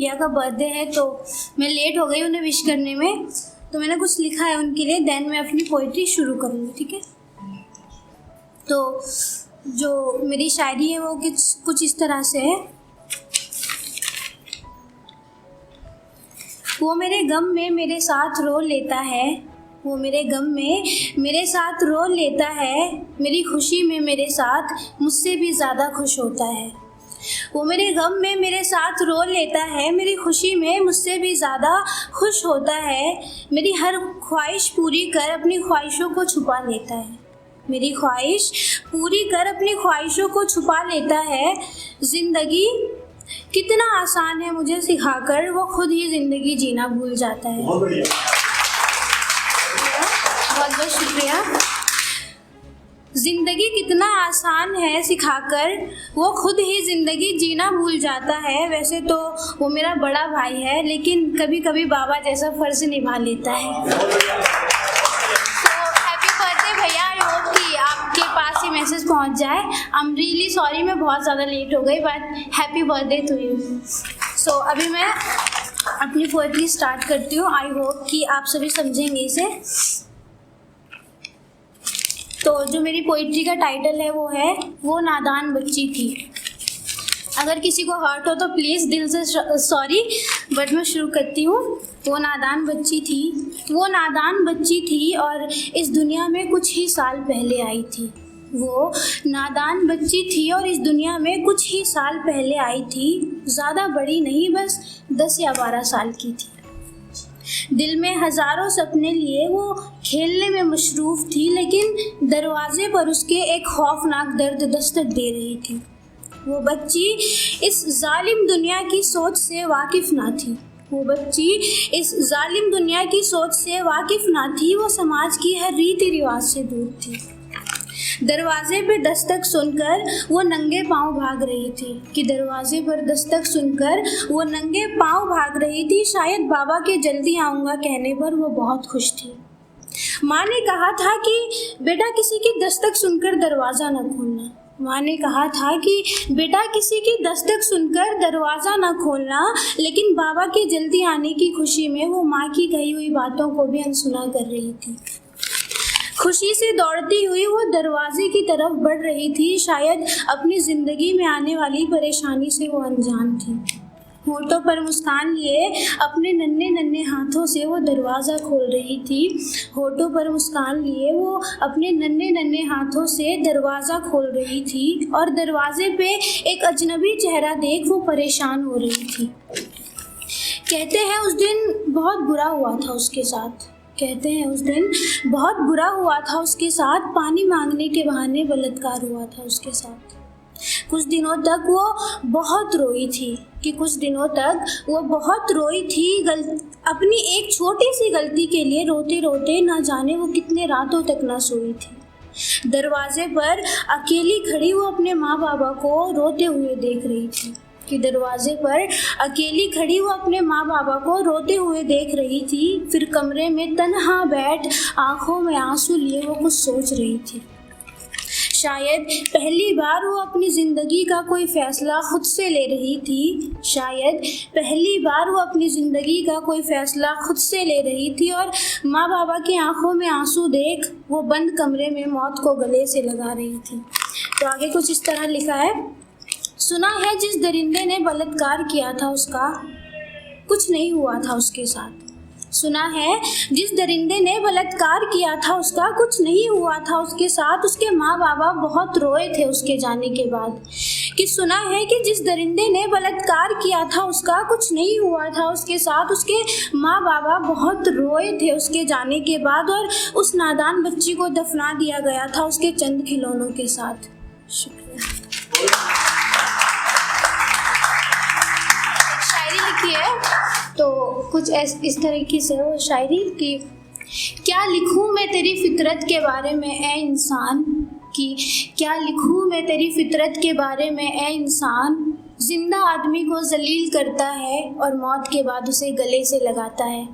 भैया का बर्थडे है तो मैं लेट हो गई उन्हें विश करने में, तो मैंने कुछ लिखा है उनके लिए, देन मैं अपनी पोइट्री शुरू करूँगी, ठीक है। तो जो मेरी शायरी है वो कुछ इस तरह से है। वो मेरे गम में मेरे साथ रो लेता है, वो मेरे गम में मेरे साथ रो लेता है, मेरी खुशी में मेरे साथ मुझसे भी ज़्यादा खुश होता है। वो मेरे गम में मेरे साथ रो लेता है, मेरी खुशी में मुझसे भी ज़्यादा खुश होता है। मेरी हर ख्वाहिश पूरी कर अपनी ख्वाहिशों को छुपा लेता है, मेरी ख्वाहिश पूरी कर अपनी ख्वाहिशों को छुपा लेता है। ज़िंदगी कितना आसान है मुझे सिखाकर, वो खुद ही ज़िंदगी जीना भूल जाता है। बहुत बढ़िया, बहुत बहुत शुक्रिया। ज़िंदगी कितना आसान है सिखाकर, वो खुद ही ज़िंदगी जीना भूल जाता है। वैसे तो वो मेरा बड़ा भाई है, लेकिन कभी कभी बाबा जैसा फ़र्ज़ निभा लेता है। तो हैप्पी बर्थडे भैया, आई होप कि आपके पास ये मैसेज पहुंच जाए। आई एम रियली सॉरी, मैं बहुत ज़्यादा लेट हो गई, but happy birthday to you. So अभी मैं अपनी पोएट्री स्टार्ट करती हूँ। आई होप कि आप सभी समझेंगे इसे। तो जो मेरी पोइट्री का टाइटल है वो नादान बच्ची थी। अगर किसी को हर्ट हो तो प्लीज़ दिल से सॉरी, बट मैं शुरू करती हूँ। वो नादान बच्ची थी, वो नादान बच्ची थी और इस दुनिया में कुछ ही साल पहले आई थी। वो नादान बच्ची थी और इस दुनिया में कुछ ही साल पहले आई थी। ज़्यादा बड़ी नहीं, बस 10 या 12 साल की थी। दिल में हज़ारों सपने लिए वो खेलने में मशरूफ़ थी, लेकिन दरवाजे पर उसके एक खौफनाक दर्द दस्तक दे रही थी। वो बच्ची इस जालिम दुनिया की सोच से वाकिफ़ ना थी, वो बच्ची इस जालिम दुनिया की सोच से वाकिफ़ ना थी। वो समाज की हर रीति रिवाज से दूर थी। दरवाजे पर दस्तक सुनकर वो नंगे पांव भाग रही थी, कि दरवाजे पर दस्तक सुनकर वो नंगे पांव भाग रही थी। शायद बाबा के जल्दी आऊँगा कहने पर वो बहुत खुश थी। माँ ने कहा था कि बेटा किसी की दस्तक सुनकर दरवाज़ा न खोलना, माँ ने कहा था कि बेटा किसी की दस्तक सुनकर दरवाज़ा न खोलना। लेकिन बाबा के जल्दी आने की खुशी में वो माँ की कही हुई बातों को भी अनसुना कर रही थी। खुशी से दौड़ती हुई वो दरवाजे की तरफ बढ़ रही थी। शायद अपनी ज़िंदगी में आने वाली परेशानी से वो अनजान थी। होठों पर मुस्कान लिए अपने नन्हे नन्हे हाथों से वो दरवाज़ा खोल रही थी। होठों पर मुस्कान लिए वो अपने नन्हे नन्हे हाथों से दरवाज़ा खोल रही थी, और दरवाजे पे एक अजनबी चेहरा देख वो परेशान हो रही थी। कहते हैं उस दिन बहुत बुरा हुआ था उसके साथ, कहते हैं उस दिन बहुत बुरा हुआ था उसके साथ। पानी मांगने के बहाने बलात्कार हुआ था उसके साथ। कुछ दिनों तक वो बहुत रोई थी, कि कुछ दिनों तक वो बहुत रोई थी। अपनी एक छोटी सी गलती के लिए रोते रोते ना जाने वो कितने रातों तक ना सोई थी। दरवाजे पर अकेली खड़ी वो अपने माँ बाबा को रोते हुए देख रही थी, कि दरवाजे पर अकेली खड़ी वो अपने माँ बाबा को रोते हुए देख रही थी। फिर कमरे में तन्हा बैठ आंखों में आंसू लिए वो कुछ सोच रही थी। शायद पहली बार वो अपनी ज़िंदगी का कोई फ़ैसला खुद से ले रही थी, शायद पहली बार वो अपनी ज़िंदगी का कोई फ़ैसला खुद से ले रही थी। और माँ बाबा की आंखों में आंसू देख वो बंद कमरे में मौत को गले से लगा रही थी। तो आगे कुछ इस तरह लिखा है। सुना है जिस दरिंदे ने बलात्कार किया था उसका कुछ नहीं हुआ था उसके साथ। सुना है जिस दरिंदे ने बलात्कार किया था उसका कुछ नहीं हुआ था उसके साथ। उसके माँ बाबा बहुत रोए थे उसके जाने के बाद। कि सुना है कि जिस दरिंदे ने बलात्कार किया था उसका कुछ नहीं हुआ था उसके साथ। उसके माँ बाबा बहुत रोए थे उसके जाने के बाद, और उस नादान बच्ची को दफना दिया गया था उसके चंद खिलौनों के साथ। शुक्रिया। तो कुछ इस तरीके से वो शायरी कि क्या लिखूं मैं तेरी फितरत के बारे में ए इंसान, कि क्या लिखूं मैं तेरी फितरत के बारे में ए इंसान। जिंदा आदमी को जलील करता है और मौत के बाद उसे गले से लगाता है।